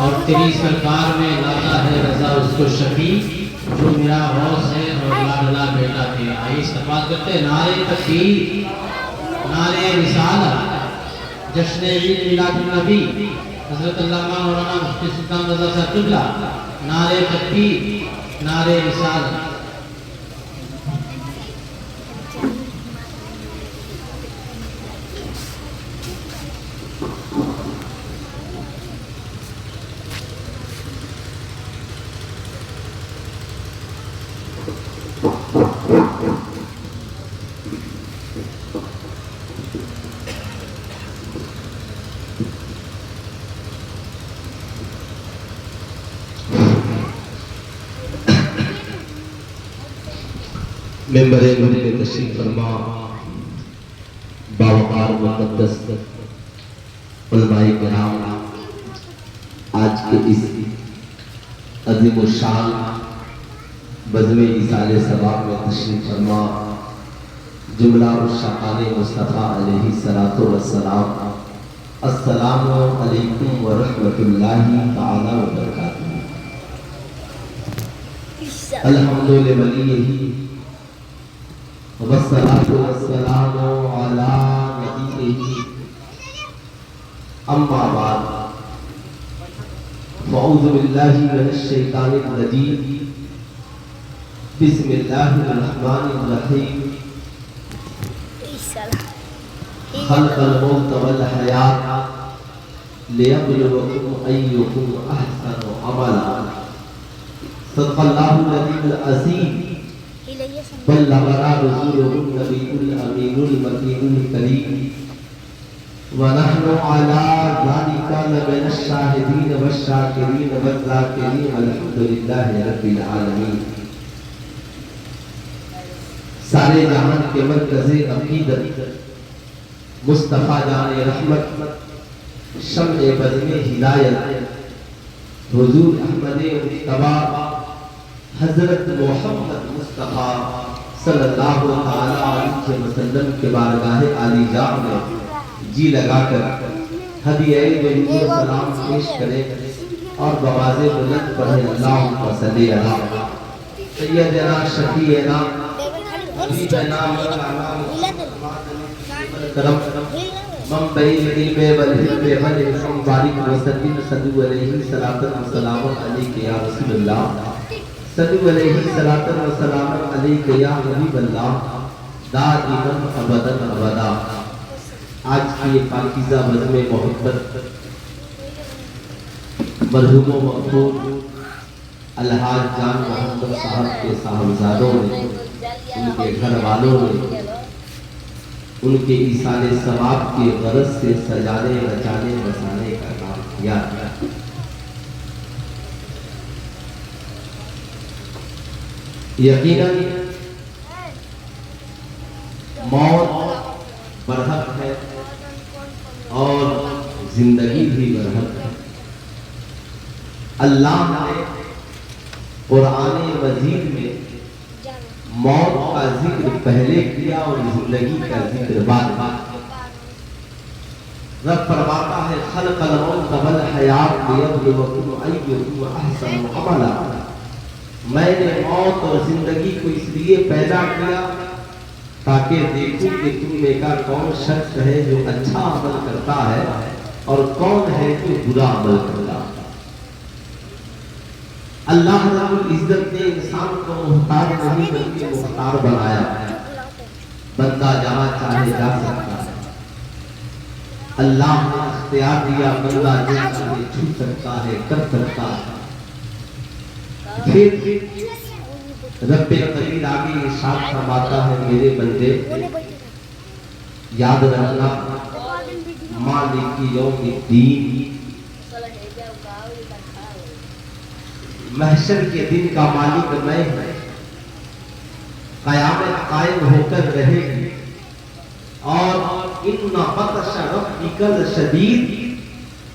اور تیری سرکار میں لاتا ہے رضا اس کو شفیع، جو میرا غوث ہے اور لاڈلا بیٹا تیرا۔ آئیے استقبال کرتے ہیں نعرہ تکبیر، نعرہ رسالت، جشن عید میلاد النبی حضرت علامہ مولانا مفتی سلطان رضا صاحب قبلہ، نعرہ تکبیر، نعرہ رسالت۔ ممبر میں تشریف فرما باوقار مقدس علماء کرام، آج کے اس عظیم الشان بزم ایصال ثواب میں تشریف فرما جملہ عشاقان مصطفیٰ علیہ الصلوۃ والسلام، السلام علیکم ورحمۃ اللہ تعالی وبرکاتہ۔ الحمد لولیہ والصلاة والسلام على نبيه، أما بعد، فأعوذ بالله من الشيطان الرجيم، بسم الله الرحمن الرحيم، خلق الموت والحياة ليبلوكم أيكم أحسن عملا، صدق الله العلي العظيم، بلغ رسوله النبي الأمين المكين الكريم، ونحن على ذلك لمن الشاهدين والشاكرين والذاكرين، الحمد لله رب العالمين۔ سارے جہان کے مرکز عقیدت مصطفیٰ جان رحمت، شمع بزم ہدایت، حضور احمد مجتبیٰ حضرت محمد مصطفیٰ صلی اللہ علیہ وسلم کے بارگاہ عالی جاہ میں جی لگا کر ہدیہ و سلام پیش کرے اور بواز بلند پڑھے، اللہم صلی علی سیدنا شفیعنا حبیبنا کرم منبعی العلم والحلم والحکم، بارک وسلم صلو علیہ صلاۃ وسلام علیک یا رسول اللہ، صلو علیہ صلاۃ وسلام علیک یا حبیب اللہ، دائما ابدا ابدا۔ آج کی یہ پاکیزہ بزم محبت مرحوم و مغفور الحاج جان محمد صاحب کے صاحبزادوں نے، ان کے گھر والوں نے، ان کے ایصال ثواب کے غرض سے سجانے رچانے بسانے کا کام کیا۔ یقیناً موت برحق ہے اور زندگی بھی برحق ہے۔ اللہ نے قرآن مجید میں موت کا ذکر پہلے کیا اور زندگی کا ذکر بعد میں۔ رب فرماتا ہے خلق الموت والحیات لیبلوکم ایکم احسن عملا، میں نے موت اور زندگی کو اس لیے پیدا کیا تاکہ دیکھوں کہ تم میں کا کون شخص ہے جو اچھا عمل کرتا ہے اور کون ہے جو برا عمل کرتا ہے۔ اللہ رب العزت نے انسان کو محتاج نہیں بلکہ مختار بنایا، بندہ جہاں چاہے جا سکتا ہے۔ اللہ نے اختیار دیا، بندہ جہاں چاہے چھو سکتا ہے، کر سکتا ہے۔ پھر رب قدیر آگے ارشاد فرماتا ہے میرے بندے یاد رکھنا مالک یوم الدین، محشر کے دن کا مالک میں ہوں، قیامت قائم ہو کر رہے گی، اور ان بطش ربک لشدید،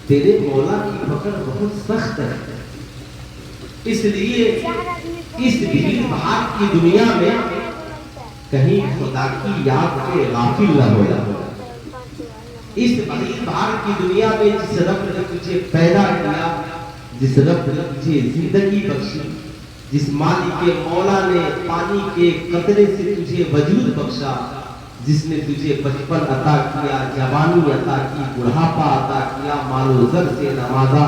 تیرے مولا کی پکڑ بہت سخت ہے۔ اس لیے اس بھیڑ بھاڑ کی دنیا میں کہیں خدا کی یاد سے غافل نہ ہو جا۔ اس بھیڑ بھاڑ کی دنیا میں جس رب نے تجھے پیدا کیا جس رب نے تجھے زندگی بخشی، جس مالک مولا نے پانی کے قطرے سے تجھے وجود بخشا، جس نے تجھے بچپن عطا کیا، جوانی عطا کی، بڑھاپا عطا کیا، مال و زر سے نوازا،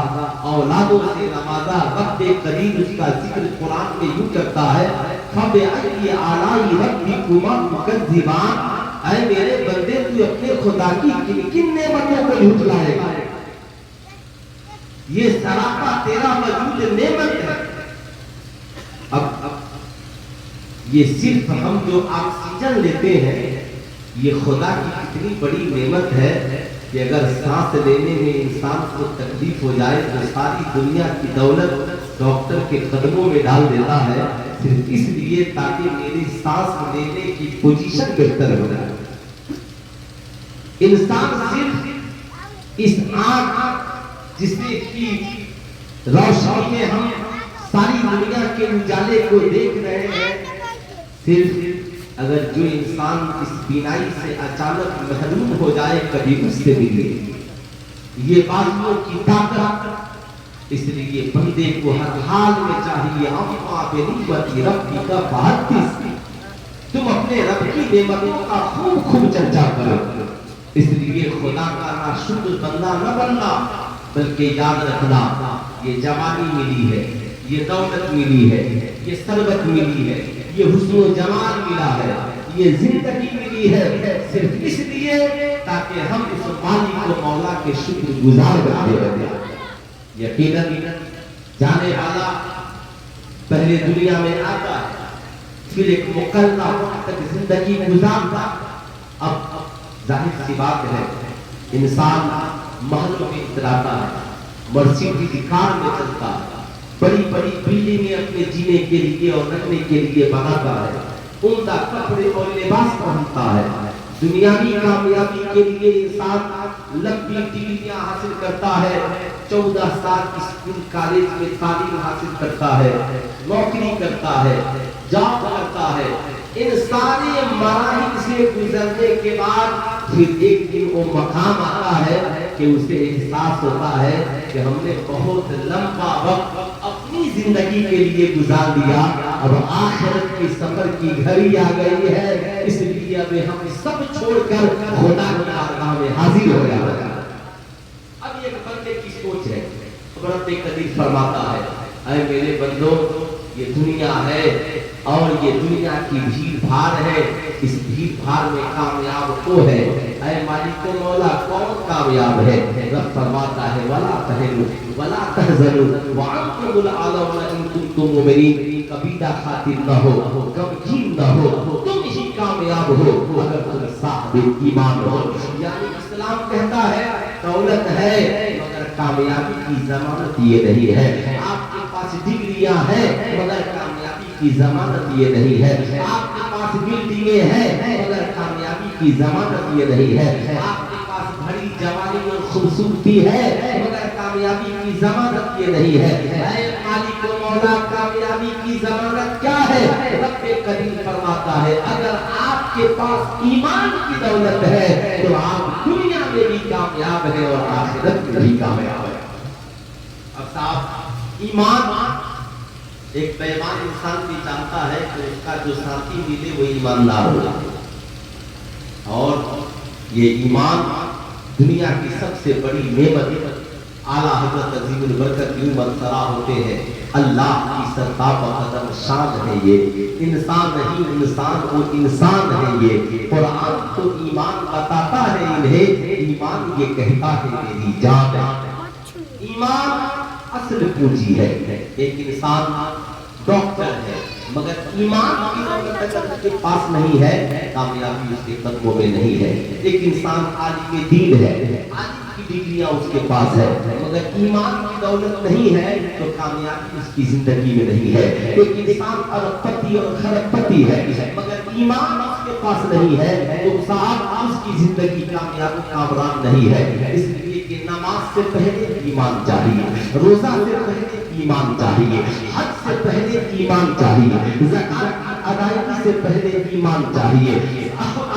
اولادوں سے نوازا، رب کریم اس کا ذکر قرآن میں یوں کرتا ہے فَبِأَيِّ آلَاءِ رَبِّكُمَا تُكَذِّبَانِ، اے میرے بندے تو اپنے خدا کی کن کن نعمتوں کو جھٹلائے گا؟ یہ سراپا تیرا وجود نعمت ہے۔ اب یہ صرف ہم جو آکسیجن لیتے ہیں، یہ خدا کی کتنی بڑی نعمت ہے کہ اگر سانس لینے میں انسان کو تکلیف ہو جائے تو ساری دنیا کی دولت ڈاکٹر کے قدموں میں ڈال دیتا ہے، صرف اس لیے تاکہ میری سانس لینے کی پوزیشن بہتر ہو جائے۔ انسان صرف اس آنکھ جسے کی روشنی میں ہم ساری دنیا کے اجالے کو دیکھ رہے ہیں، صرف اگر جو انسان اس بینائی سے اچانک محروم ہو جائے کبھی اس سے ملے، یہ بازوؤں کی طاقت، اس لیے بندے کو ہر حال میں چاہیے اما بنعمت ربک فحدث، تم اپنے رب کی نعمتوں کا خوب خوب چرچا کرو۔ اس لیے خدا کا ناشکر بندہ نہ بننا، بلکہ یاد رکھنا یہ جوانی ملی ہے، یہ دولت ملی ہے، یہ ثروت ملی ہے، یہ حسن و جمال ملا ہے، یہ زندگی ملی ہے صرف اس لیے تاکہ ہم اس مالک و مولا کے شکر گزار بنتے رہیں۔ یقیناً جانے والا پہلے دنیا میں آتا ہے، پھر ایک مقررہ وقت تک زندگی گزارتا، اب ظاہر سی بات ہے انسان محلوں میں اتراتا ہے، مرسیڈیز کار میں چلتا ہے، بڑی بڑی بلڈنگیں اپنے جینے کے لیے اور رکھنے کے لیے بناتا ہے، عمدہ کپڑے اور لباس پہنتا ہے، دنیاوی کامیابی کے لیے انسان لمبی ڈگریاں حاصل کرتا ہے، 14 سال اسکول کالج میں تعلیم حاصل کرتا ہے، نوکری کرتا ہے، جاب کرتا ہے، ان سارے مراحل سے گزرنے کے بعد پھر ایک دن وہ مقام آتا ہے کہ اسے احساس ہوتا ہے کہ ہم نے بہت لمبا وقت اپنی زندگی کے لیے گزار دیا، اب آخرت کی سفر کی گھڑی آ گئی ہے، اس لیے اب ہم سب چھوڑ کر خدا کی بارگاہ میں حاضر ہو جانا ہے۔ اب ایک بندے کی سوچ ہے، رب قدیر فرماتا ہے اے میرے بندو، یہ دنیا ہے اور یہ دنیا کی بھیڑ بھاڑ ہے، اس بھیڑ بھاڑ میں کامیاب کو ہے؟ اے مالک و مولا کون کامیاب ہے؟ رب فرماتا ہے وَلَا تَهِنُوا وَلَا تَحْزَنُوا وَأَنْتُمُ الْأَعْلَوْنَ إِن كُنتُم مُؤْمِنِينَ، کبیرہ خاطر نہ ہو، غمگین نہ ہو، تم ہی کامیاب ہو اگر تم صاحب ایمان ہو۔ یعنی اسلام کہتا ہے دولت ہے مگر کامیابی کی ضمانت یہ نہیں ہے، آپ کے پاس ڈگریاں ہیں مگر کامیابی کی ضمانت یہ نہیں ہے، آپ کے پاس بلڈنگیں ہیں مگر کامیابی کی ضمانت یہ نہیں ہے، آپ کے پاس بڑی جوانی اور خوبصورتی ہے مگر کامیابی کی ضمانت یہ نہیں ہے۔ اے مالک و مولا کامیابی کی ضمانت کیا ہے؟ رب کریم فرماتا ہے اگر آپ کے پاس ایمان کی دولت ہے تو آپ دنیا میں بھی کامیاب ہے اور آخرت میں بھی کامیاب ہے۔ اب صاحب ایمان، ایک بے ایمان انسان بھی جانتا ہے کہ اس کا جو ساتھی ملے وہ ایماندار ہوگا، اور یہ ایمان دنیا کی سب سے بڑی نعمت اعلیٰ حضرت عظیم البرکت یوں منصرا ہوتے ہیں اللہ کی سرتاپ و قدم شان ہے یہ، انسان نہیں انسان وہ انسان ہے یہ، قرآن تو ایمان بتاتا ہے انہیں، ایمان یہ کہتا ہے میری جان ہے۔ ایمان اصل پونجی ہے، ایک انسان ڈاکٹر ہے مگر ایمان کی دولت اگر اس کے پاس نہیں ہے کامیابی اس کے قدموں میں نہیں ہے۔ ایک انسان عالم دین ہے، عالم کی ڈگریاں اس کے پاس ہے مگر ایمان کی دولت نہیں ہے تو کامیابی اس کی زندگی میں نہیں ہے۔ ایک انسان ارب پتی اور خرب پتی ہے مگر ایمان اس کے پاس نہیں ہے تو صاحب اس کی زندگی کامیاب و کامران نہیں ہے۔ اس لیے کہ نماز سے پہلے ایمان چاہیے، روزہ سے پہلے ایمان چاہیے، حج سے پہلے ایمان چاہیے، زکات کی ادائیگی سے پہلے ایمان چاہیے،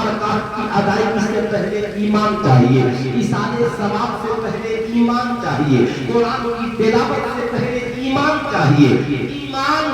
ارکات کی ادائیگی سے پہلے ایمان چاہیے، ایصال ثواب سے پہلے ایمان چاہیے، قرآن کی تلاوت سے پہلے چاہیے. ایمان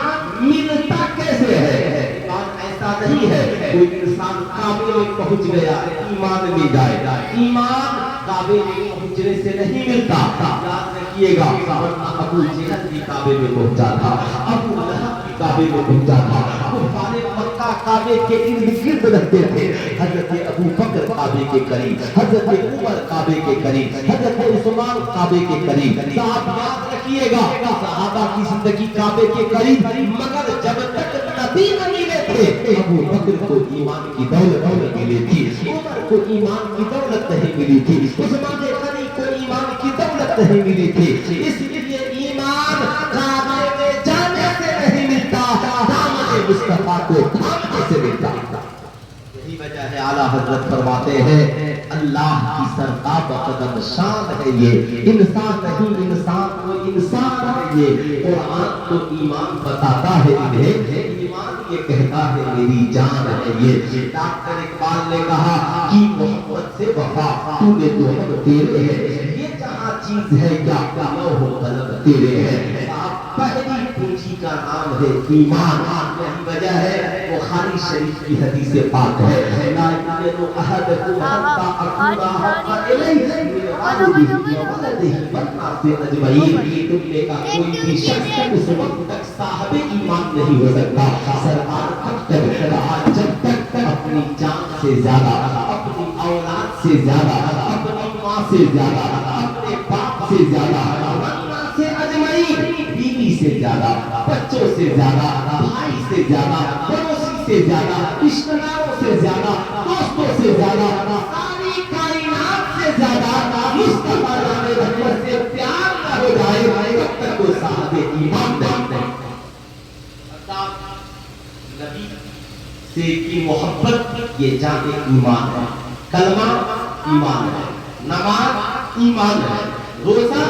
ملتا کیسے ہے؟ ایمان ایسا نہیں ہے کوئی انسان کعبے میں پہنچ گیا ایمان مل جائے. ایمان کعبے میں پہنچنے سے نہیں ملتا. یاد رکھیے گا ابو جہل بھی کعبے میں پہنچا تھا, ابو لہب بھی کعبے میں پہنچا تھا. کفار مکہ کعبے کے ارد گرد رہتے تھے. حضرت ابو بکر کعبے کے قریب, حضرت عمر کعبے کے قریب, حضرت عثمان کعبے کے قریب. صاحب یاد رکھیے گا صحابہ کی زندگی کعبے کے قریب, مگر جب تک نبی نہ ملے تھے ابو بکر کو ایمان کی دولت نہیں ملی تھی, عمر کو ایمان کی دولت نہیں ملی تھی, عثمان غنی کو ایمان کی دولت نہیں ملی تھی. اس لیے ایمان کعبے میں جانے سے نہیں ملتا, دامن مصطفیٰ کو تھامنے سے ملتا. یہی وجہ ہے اعلیٰ حضرت فرماتے ہیں اللہ کی سرتاب قدم شان ہے یہ, انسان نہیں انسان کو انسان ہے یہ. قرآن تو ایمان بتاتا ہے انہیں, ایمان یہ کہتا ہے میری جان ہے یہ. ڈاکٹر اقبال نے کہا کہ محبت سے وفا تو نے تو ہم تیرے ہے, یہ جہاں چیز ہے کیا لو ہو قلم تیرے ہے. پہلی پونجی کا نام ہے ایمان. یہی وجہ ہے بخاری شریف کی حدیث پاک ہے لا یؤمن احدکم حتی اکون احب الیہ من والدہ وولدہ والناس اجمعین. دنیا کا کوئی بھی شخص اس وقت تک صاحب ایمان نہیں ہو سکتا. سرکار اب تک کہا جب تک اپنی جان سے زیادہ, اپنی اولاد سے زیادہ, اپنی ماں سے زیادہ, اپنے باپ سے زیادہ, والناس اجمعین, بیوی سے زیادہ, بچوں سے زیادہ, بھائی سے زیادہ, پڑوسی سے زیادہ, رشتہ داروں سے زیادہ, دوستوں سے زیادہ, ساری کائنات سے زیادہ مصطفیٰ جانے رحمت سے پیار نہ ہو جائے تب تک وہ صاحب ایمان نہیں. نبی سے کی محبت یہ جان ایمان ہے. کلمہ ایمان ہے, نماز ایمان ہے, روزہ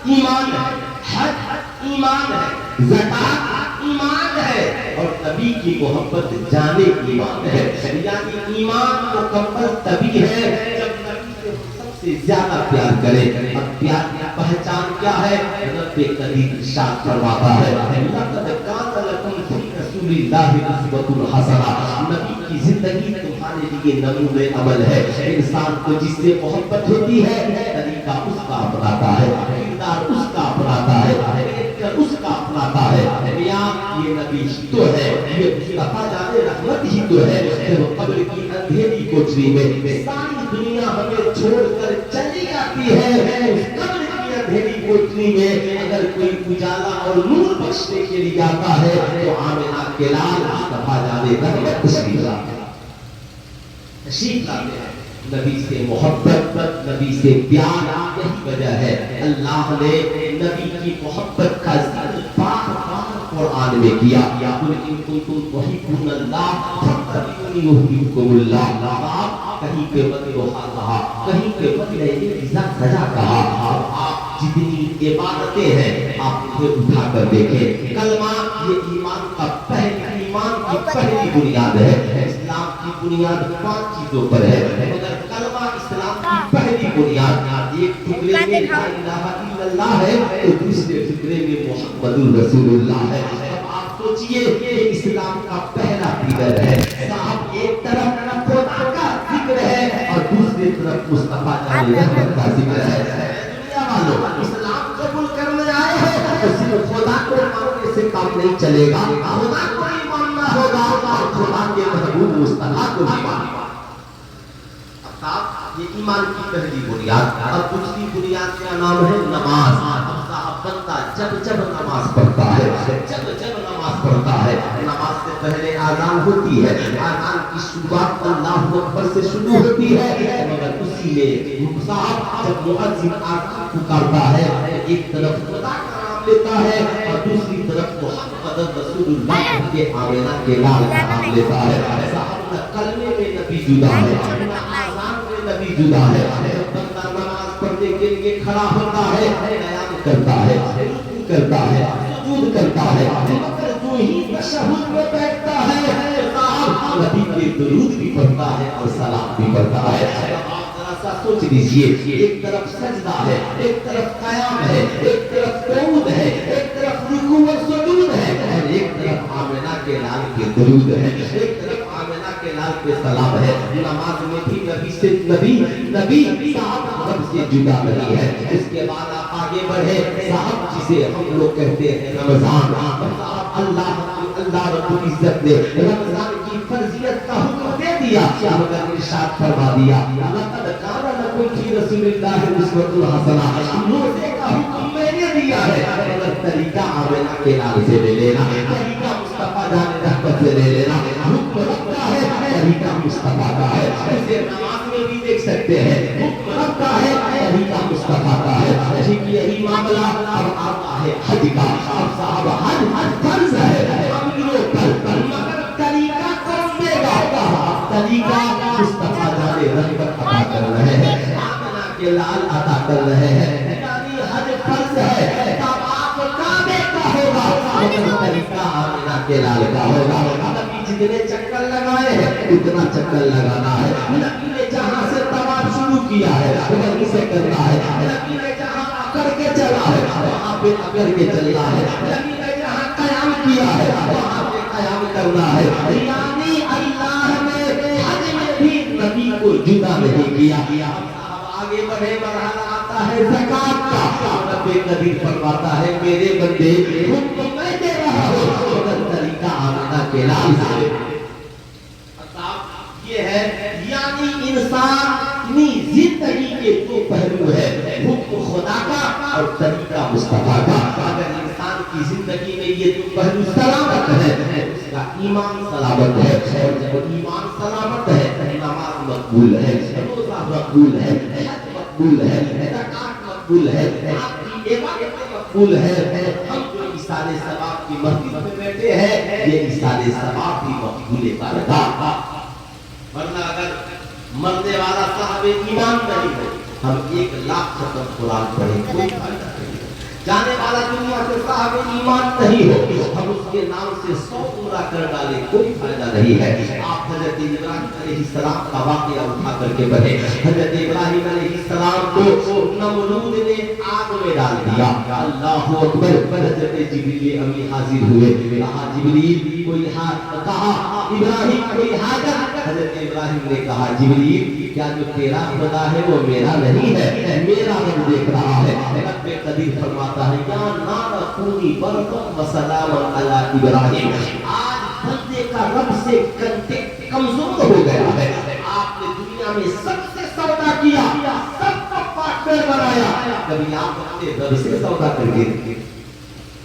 ایمان ہے, حج ایمان ہے, زکات ایمان ہے, اور نبی کی محبت جانے ایمان ہے. یعنی ایمان مکمل تبھی ہے جب نبی سے سب سے زیادہ پیار کرے. اب پیار کی پہچان کیا ہے؟ رب کریم ارشاد فرماتا ہے لقد کان لکم فی رسول اللہ اسوۃ حسنہ. نبی کی زندگی تمہارے لیے نمونۂ عمل ہے. انسان کو جس سے محبت ہوتی ہے طریقہ اس کا اپناتا ہے, کردار اس کا اپناتا ہے, اس کا اپناتا ہے. یہ نبی ہی تو ہے, یہ مصطفیٰ جان رحمت ہی تو ہے. جب قبر کی اندھیری کوٹری میں ساری دنیا ہمیں چھوڑ کر چلی جاتی ہے, اس قبر کی اندھیری کوٹری میں اگر کوئی اجالا اور نور بخشنے کے لیے آتا ہے تو آمنہ کے لال مصطفیٰ جان رحمت تشریف لاتے ہیں. نبی سے محبت, نبی سے پیار, یہی وجہ ہے اللہ نے نبی کی محبت کا ذکر بار بار قرآن میں کیا. قل ان کنتم تحبون اللہ فاتبعونی یحببکم اللہ. کہیں پہ وجہ کہا, کہیں پہ وجہ سجا کہا. آپ جتنی عبادتیں ہیں آپ انہیں اٹھا کر دیکھیں. کلمہ یہ ایمان کا ایمان کی پہلی بنیاد ہے. اسلام کی بنیاد 5 چیزوں پر ہے, مگر کلمہ اسلام کی پہلی بنیاد. ایک ٹکڑے میں لا الہ الا اللہ ہے تو دوسرے ٹکڑے میں محمد الرسول اللہ ہے. اب آپ سوچئے یہ اسلام کا پہلا پلر ہے. صاحب ایک طرف خدا کا ذکر ہے اور دوسری طرف مصطفیٰ جان رحمت کا ذکر ہے. دنیا والوں اسلام قبول کرنے آئے ہیں تو صرف خدا کو ماننے سے کام نہیں چلے گا, خدا کو ہی ماننا ہوگا اور خدا کے محبوب مصطفیٰ کو بھی ماننا. یہ ایمان کی پہلی بنیاد. اور دوسری بنیاد کا نام ہے نماز. صاحب بندہ جب جب نماز پڑھتا ہے, جب جب نماز پڑھتا ہے, نماز سے پہلے آذان ہوتی ہے, آذان کی شروعات اللہ اکبر سے شروع ہوتی ہے, مگر اسی میں صاحب جب مؤذن آذان پکارتا ہے ایک طرف خدا کا نام لیتا ہے اور دوسری طرف محمد رسول اللہ کے آمنہ کے لال کا نام لیتا ہے. صاحب نہ کلمے میں نبی جدا ہے, نہ آذان میں نبی جدا ہے. جب بندہ نماز پڑھنے کے لیے کھڑا ہوتا ہے قیام کرتا ہے, رکوع کرتا ہے, سجود کرتا ہے, مگر جو ہی تشہد میں بیٹھتا ہے صاحب نبی کے درود بھی پڑھتا ہے اور سلام بھی پڑھتا ہے. سوچ لیجئے ایک طرف سجدہ ہے, ایک طرف قیام ہے, ایک طرف قعود ہے, ایک طرف رکوع اور سجود سے نبی صاحب رب سے جدا نہیں ہے. اس کے بعد آپ آگے بڑھے صاحب جسے ہم لوگ کہتے ہیں رمضان. اللہ رب العزت نے رمضان کی فرضیت کا حکم دے دیا مگر ارشاد فرما دیا لقد کان لکم فی رسول اللہ اسوۃ حسنہ. روزے کا حکم میں نے دیا ہے مگر طریقہ آمنہ کے نام سے لے لینا, طریقہ مصطفیٰ جان رحمت سے لے لینا. حکم رب کا ہے, طریقہ مصطفیٰ کا ہے. اسے نماز میں بھی دیکھ سکتے ہیں, حکم رب کا ہے, طریقہ مصطفیٰ کا ہے. ٹھیک یہی معاملہ اب آتا ہے حج کا. اب صاحب حج فرض ہے مگر طریقہ کون دے گا؟ طریقہ مصطفیٰ جان رحمت عطا کر رہے ہیں, آمنہ کے لال عطا کر رہے ہیں. یعنی حج فرض ہے, طواف کعبے کا ہوگا مگر طریقہ آمنہ کے لال کا ہوگا. نبی جتنے چکر لگائے ہیں اتنا چکر لگانا ہے. نبی نے جہاں سے طواف شروع کیا ہے وہیں سے کرنا ہے. نبی نے جہاں اکڑ کے چلا ہے وہاں پہ اکڑ کے چلنا ہے. نبی نے جہاں قیام کیا ہے وہاں پہ قیام کرنا ہے. یعنی اللہ نے حج میں بھی نبی کو جدا نہیں کیا. آگے بڑھے مرحلہ آتا ہے زکات کا. رب قدیر فرماتا ہے میرے بندے حکم میں دے رہا ہوں مگر طریقہ آمنہ کے لال سے. یہ ہے یعنی انسانی زندگی کے دو پہلو ہے, حکم خدا کا اور طریقہ مصطفیٰ کا. اگر انسان کی زندگی میں یہ دو پہلو سلامت ہے اس کا ایمان سلامت ہے, اور جب ایمان سلامت ہے نماز مقبول ہے, روزہ مقبول ہے, حج مقبول ہے, زکات مقبول ہے, آپ کی عبادت مقبول ہے. ہم جو ایصال ثواب کی مسجد میں بیٹھے ہیں یہ ایصال ثواب بھی مقبول بارگاہ. ورنہ اگر مرنے والا صاحب ایمان نہیں ہو ہم 1,00,000 ختم قرآن پڑھیں کوئی فائدہ نہیں. جانے والا دنیا سے صاحب ایمان نہیں ہو ہم اس کے نام سے 100 عمرہ کر ڈالیں کوئی فائدہ نہیں ہے. آپ حضرت ابراہیم علیہ السلام کا واقعہ اٹھا کر کے پڑھیں. حضرت ابراہیم علیہ السلام کو نمرود نے آگ میں ڈال دیا. اللہ اکبر. حضرت جبریل امی حاضر ہوئے, کہا جبریل کوئی کہا ابراہیم کوئی حاجت. حضرت ابراہیم نے کہا جبریل کیا جو تیرا خدا ہے وہ میرا نہیں ہے, میرا رب دیکھ رہا ہے. رب قدیر فرماتا ہے یا نار کونی بردا وسلام علی ابراہیم. آج بندے کا رب سے کنٹیکٹ کمزور ہو گیا ہے. آپ نے دنیا میں سب سے سودا کیا, سب کا پارٹنر بنایا, کبھی آپ اپنے رب سے سودا کر کے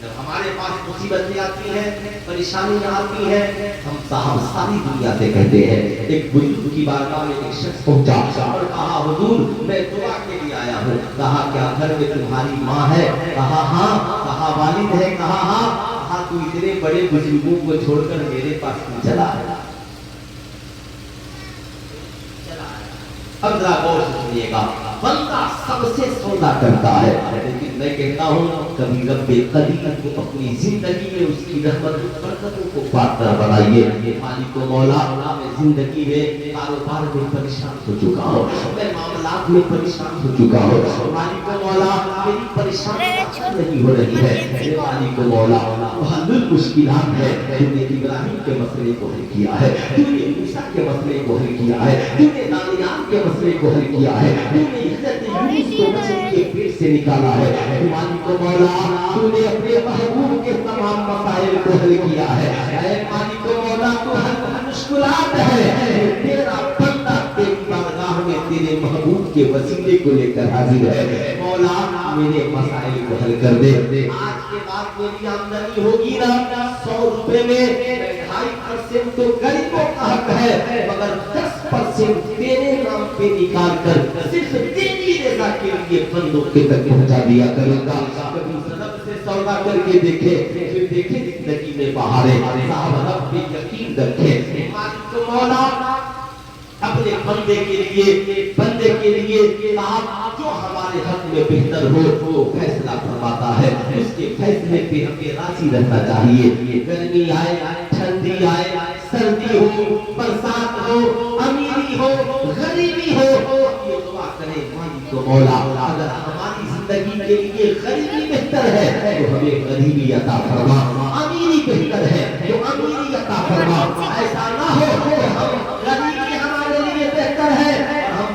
جب ہمارے پاس مصیبتیں آتی ہیں پریشانیاں آتی ہیں ہم صاحب ساری دنیا سے کہتے ہیں. ایک بزرگ کی بارگاہ میں ایک شخص پہنچا اور کہا حضور میں دعا کے لیے آیا ہوں. کہا کیا گھر میں تمہاری ماں ہے؟ کہا ہاں. کہا والد ہے؟ کہا ہاں. کہا تو اتنے بڑے بزرگوں کو چھوڑ کر میرے پاس کیوں چلا ہے؟ اب ذرا غور سے سنیے گا. بندہ سب سے سودا کرتا ہے لیکن میں کہتا ہوں کبھی رب قدیر کو اپنی زندگی میں اس کی رحمت و برکتوں کو پارٹنر بنائیے. مالک و مولا میں زندگی میں کاروبار میں پریشان ہو چکا ہوں, میں معاملات میں پریشان ہو چکا ہوں. مالک و مولا میری پریشانی نہیں ہو رہی ہے. مالک و مولا حل المشکلات ہے. تو نے ابراہیم کے مسئلے کو حل کیا ہے, تو نے موسیٰ کے مسئلے کو حل کیا ہے, تو نے دانیال کے مسئلے کو حل کیا ہے, تو نے حضرت یونس کو مچھلی کے پیٹ سے نکالا ہے. مالک و مولا تو نے اپنے محبوب کے تمام مسائل کو حل کیا ہے. اے مالک و مولا تو حل مشکلات ہے. تیرا بندہ تیری بارگاہ میں تیرے محبوب کے وسیلے کو لے کر حاضر ہے. مولا میرے مسائل کو حل کر دے. آج کے بعد میری آمدنی ہوگی نا 100 روپے میں 2.5% تو غریبوں کا حق ہے مگر 10% تیرے نام پہ نکال کر صرف تیری رضا کے لیے بندوں کے تک پہنچا دیا کروں گا. کبھی رب سے سودا کر کے دیکھے پھر دیکھے زندگی میں بہارے. صاحب رب پہ یقین رکھے. مالک مولا اپنے بندے کے لیے آپ جو ہمارے حق میں بہتر ہو وہ فیصلہ فرماتا ہے. اس کے فیصلے پہ ہمیں راضی رہنا چاہیے. گرمی آئے ٹھنڈی آئے سردی ہو برسات ہو امیری ہو غریبی ہو یہ دعا کرے مالک و مولا اگر ہماری زندگی کے لیے غریبی بہتر ہے تو ہمیں غریبی عطا فرما, امیری بہتر ہے تو امیری عطا فرما. ایسا نہ ہو کہ ہم غریبی ہمارے لیے بہتر ہے اور ہم